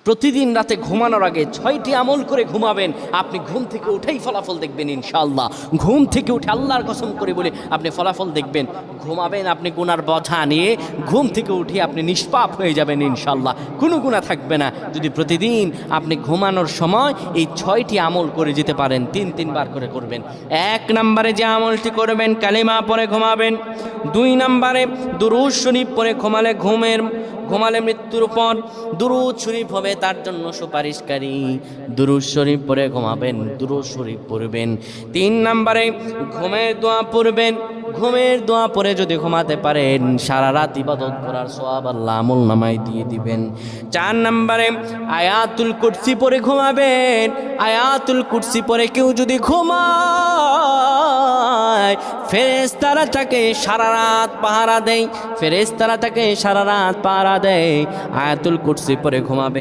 প্রতিদিন রাতে ঘুমানোর আগে 6টি আমল করে ঘুমাবেন, আপনি ঘুম থেকে উঠেই ফলাফল দেখবেন ইনশাআল্লাহ। ঘুম থেকে উঠে আল্লাহর কসম করে বলে আপনি ফলাফল দেখবেন। ঘুমাবেন আপনি গুনার বোঝা নিয়ে, ঘুম থেকে উঠে আপনি নিষ্পাপ হয়ে যাবেন ইনশাআল্লাহ, কোনো গুনাহ থাকবে না। যদি প্রতিদিন আপনি ঘুমানোর সময় এই 6টি আমল করে যেতে পারেন, 3বার করে করবেন। 1 নম্বরে যে আমলটি করবেন, কালিমা পড়ে ঘুমাবেন। 2 নম্বরে দুরূদ শরীফ পড়ে ঘুমালে মৃত্যুর পর দুরূদ শরীফ হবে তার জন্য সুপারিশকারী। দুরূদ শরীফ পড়ে ঘুমাবেন, দুরূদ শরীফ পড়বেন। 3 নম্বরে ঘুমের দোয়া পড়বেন। ঘুমের দোয়া পড়ে যদি ঘুমাতে পারেন, সারা রাত ইবাদত করার সওয়াব আল্লাহ আমলনামায় দিয়ে দিবেন। 4 নম্বরে আয়াতুল কুরসি পড়ে ঘুমাবেন। আয়াতুল কুরসি পড়ে কেউ যদি ঘুমায়, ফেরেশতারা তাকে সারা রাত পাহারা দেয়। ফেরেশতারা তাকে সারা রাত পাহারা দেয়। আয়াতুল কুরসি পড়ে ঘুমাবে।